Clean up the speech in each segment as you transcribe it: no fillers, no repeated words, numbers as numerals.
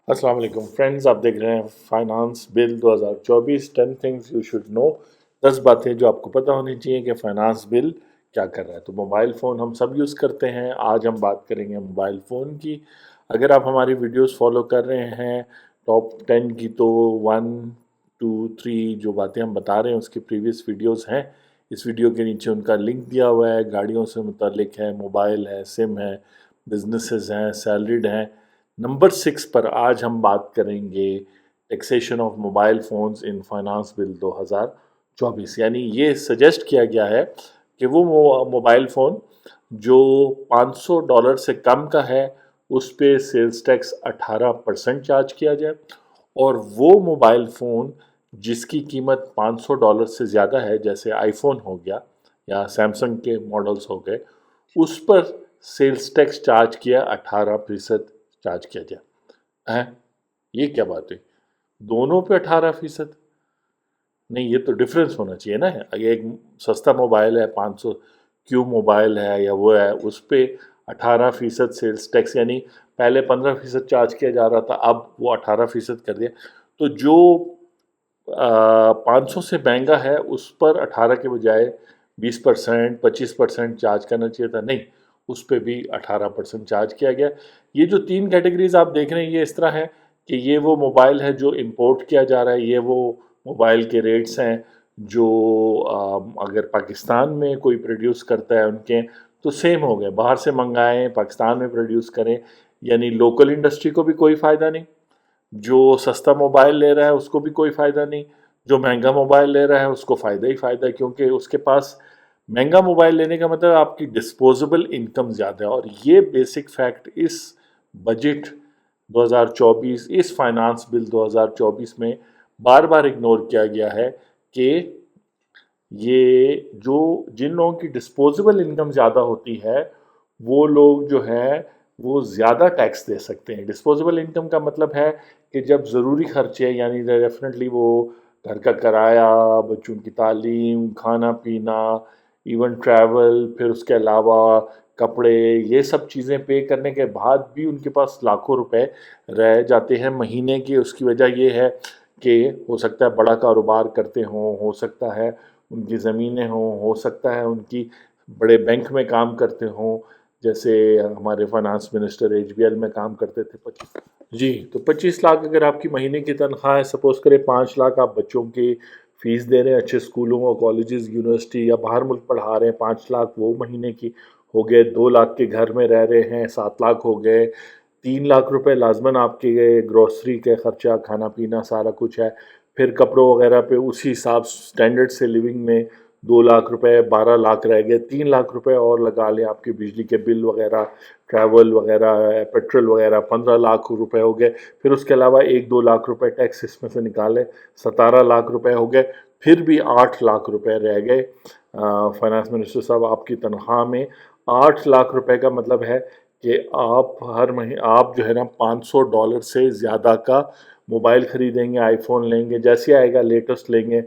अस्सलाम वालेकुम फ्रेंड्स, आप देख रहे हैं finance bill 2024 10 things you should know. 10 बातें जो आपको पता होनी चाहिए कि फाइनेंस बिल क्या कर रहा है। तो मोबाइल फ़ोन हम सब यूज़ करते हैं। आज हम बात करेंगे मोबाइल फ़ोन की। अगर आप हमारी वीडियोस फॉलो कर रहे हैं टॉप 10 की, तो 1 2 3 जो बातें हम बता रहे हैं उसकी प्रीवियस वीडियोस हैं। इस वीडियो के नीचे उनका लिंक दिया हुआ है। गाड़ियों से मुतल्लिक है, मोबाइल है, सिम है, बिजनेसेस हैं, सैलरीड हैं। नंबर 6 पर आज हम बात करेंगे taxation of mobile phones in finance bill 2024। यानी ये सजेस्ट किया गया है कि वो मोबाइल फ़ोन जो $500 से कम का है उस पे सेल्स टैक्स 18% चार्ज किया जाए, और वो मोबाइल फ़ोन जिसकी कीमत $500 से ज़्यादा है, जैसे आईफोन हो गया या सैमसंग के मॉडल्स हो गए, उस पर सेल्स टैक्स चार्ज किया 18% चार्ज किया जाए। हैं, ये क्या बात है? दोनों पे 18%? नहीं, ये तो डिफरेंस होना चाहिए ना। ये एक सस्ता मोबाइल है, 500 क्यू मोबाइल है या वो है, उस पे 18% सेल्स टैक्स, यानी पहले 15% चार्ज किया जा रहा था, अब वो 18% कर दिया। तो जो 500 से महंगा है उस पर 18 के बजाय 20% 25% चार्ज करना चाहिए था। नहीं, उस पे भी 18% चार्ज किया गया। ये जो 3 कैटेगरीज आप देख रहे हैं, ये इस तरह है कि ये वो मोबाइल है जो इंपोर्ट किया जा रहा है, ये वो मोबाइल के रेट्स हैं जो अगर पाकिस्तान में कोई प्रोड्यूस करता है उनके, तो सेम हो गए। बाहर से मंगाएं, पाकिस्तान में प्रोड्यूस करें, यानी लोकल इंडस्ट्री को भी कोई फ़ायदा नहीं। जो सस्ता मोबाइल ले रहा है उसको भी कोई फ़ायदा नहीं, जो महंगा मोबाइल ले रहा है उसको फ़ायदा ही फ़ायदा है, क्योंकि उसके पास महंगा मोबाइल लेने का मतलब आपकी डिस्पोजेबल इनकम ज़्यादा है। और ये बेसिक फैक्ट इस बजट 2024, इस फाइनेंस बिल 2024 में बार बार इग्नोर किया गया है कि ये जो जिन लोगों की डिस्पोजेबल इनकम ज़्यादा होती है वो लोग जो है वो ज़्यादा टैक्स दे सकते हैं। डिस्पोजेबल इनकम का मतलब है कि जब ज़रूरी खर्चे, यानी डेफिनेटली वो घर का किराया, बच्चों की तालीम, खाना पीना, इवन ट्रैवल, फिर उसके अलावा कपड़े, ये सब चीज़ें पे करने के बाद भी उनके पास लाखों रुपए रह जाते हैं महीने के। उसकी वजह ये है कि हो सकता है बड़ा कारोबार करते हों, हो सकता है उनकी ज़मीनें हों, हो सकता है उनकी बड़े बैंक में काम करते हों, जैसे हमारे फाइनेंस मिनिस्टर एचबीएल में काम करते थे। 25 जी, तो 25 लाख अगर आपकी महीने की तनख्वाह है, सपोज करें 5 लाख आप बच्चों की फ़ीस दे रहे हैं अच्छे स्कूलों और कॉलेजेस, यूनिवर्सिटी या बाहर मुल्क पढ़ा रहे हैं, 5 लाख वो महीने की हो गए। 2 लाख के घर में रह रहे हैं, 7 लाख हो गए। 3 लाख रुपए लाजमन आपके गए, ग्रोसरी के खर्चा, खाना पीना सारा कुछ है। फिर कपड़ों वगैरह पे उसी हिसाब स्टैंडर्ड से लिविंग में 2 लाख रुपए, 12 लाख रह गए। 3 लाख रुपए और लगा लें, आपके बिजली के बिल वगैरह, ट्रैवल वगैरह, पेट्रोल वगैरह, 15 लाख रुपए हो गए। फिर उसके अलावा 1-2 लाख रुपए टैक्स इसमें से निकालें, 17 लाख रुपए हो गए। फिर भी 8 लाख रुपए रह गए। फाइनेंस मिनिस्टर साहब, आपकी तनख्वाह में 8 लाख रुपए का मतलब है कि आप हर महीने आप जो है ना $500 से ज़्यादा का मोबाइल खरीदेंगे, आईफोन लेंगे, जैसे आएगा लेटेस्ट लेंगे,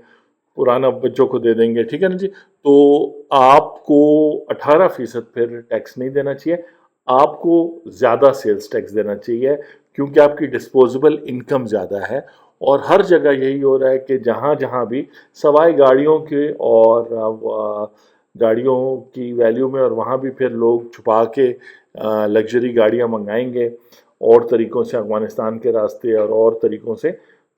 पुराना बच्चों को दे देंगे, ठीक है ना जी। तो आपको 18% फिर टैक्स नहीं देना चाहिए, आपको ज़्यादा सेल्स टैक्स देना चाहिए, क्योंकि आपकी डिस्पोजेबल इनकम ज़्यादा है। और हर जगह यही हो रहा है कि जहाँ जहाँ भी सवाई गाड़ियों के और गाड़ियों की वैल्यू में, और वहाँ भी फिर लोग छुपा के लग्जरी गाड़ियाँ मंगाएंगे और तरीक़ों से, अफ़गानिस्तान के रास्ते और तरीक़ों से।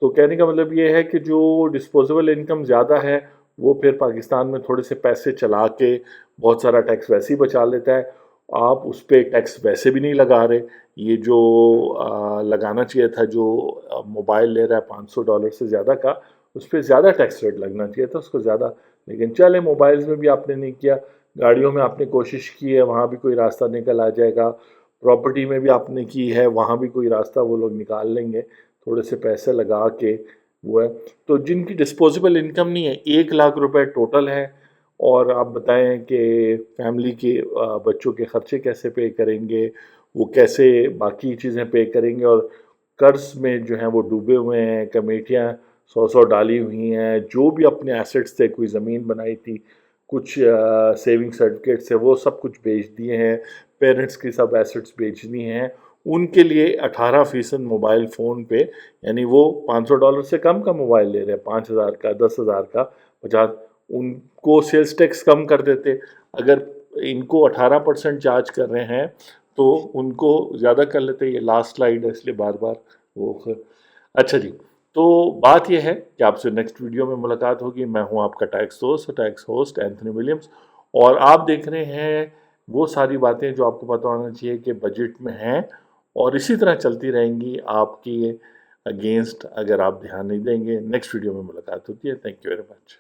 तो कहने का मतलब ये है कि जो डिस्पोजेबल इनकम ज़्यादा है वो फिर पाकिस्तान में थोड़े से पैसे चला के बहुत सारा टैक्स वैसे ही बचा लेता है। आप उस पर टैक्स वैसे भी नहीं लगा रहे। ये जो लगाना चाहिए था, जो मोबाइल ले रहा है $500 से ज़्यादा का, उस पर ज़्यादा टैक्स रेट लगना चाहिए था, उसको ज़्यादा। लेकिन चले, मोबाइल्स में भी आपने नहीं किया, गाड़ियों में आपने कोशिश की है, वहाँ भी कोई रास्ता निकल आ जाएगा। प्रॉपर्टी में भी आपने की है, वहाँ भी कोई रास्ता वो लोग निकाल लेंगे, थोड़े से पैसे लगा के। वो है, तो जिनकी डिस्पोजेबल इनकम नहीं है, 1 लाख रुपए टोटल है, और आप बताएं कि फैमिली के बच्चों के खर्चे कैसे पे करेंगे, वो कैसे बाकी चीज़ें पे करेंगे, और कर्ज में जो हैं वो डूबे हुए हैं, कमेटियाँ 100 डाली हुई हैं, जो भी अपने एसेट्स थे, कोई ज़मीन बनाई थी, कुछ सेविंग सर्टिफिकेट से वो सब कुछ बेच दिए हैं, पेरेंट्स की सब एसेट्स बेचनी हैं, ان کے لیے 18% موبائل فون پہ، یعنی وہ $500 سے کم کا موبائل لے رہے ہیں، 5,000 کا، 10,000 کا، 50، ان کو سیلز ٹیکس کم کر دیتے. اگر ان کو 18% چارج کر رہے ہیں تو ان کو زیادہ کر لیتے. یہ لاسٹ سلائیڈ ہے اس لیے بار بار وہ. اچھا جی، تو بات یہ ہے کہ آپ سے نیکسٹ ویڈیو میں ملاقات ہوگی. میں ہوں آپ کا ٹیکس دوست، ٹیکس ہوسٹ اینتھنی ولیمز، اور آپ دیکھ رہے ہیں وہ ساری باتیں جو آپ کو پتہ ہونا چاہیے کہ بجٹ میں ہیں، اور اسی طرح چلتی رہیں گی آپ کی اگینسٹ اگر آپ دھیان نہیں دیں گے. نیکسٹ ویڈیو میں ملاقات ہوتی ہے. Thank you very much.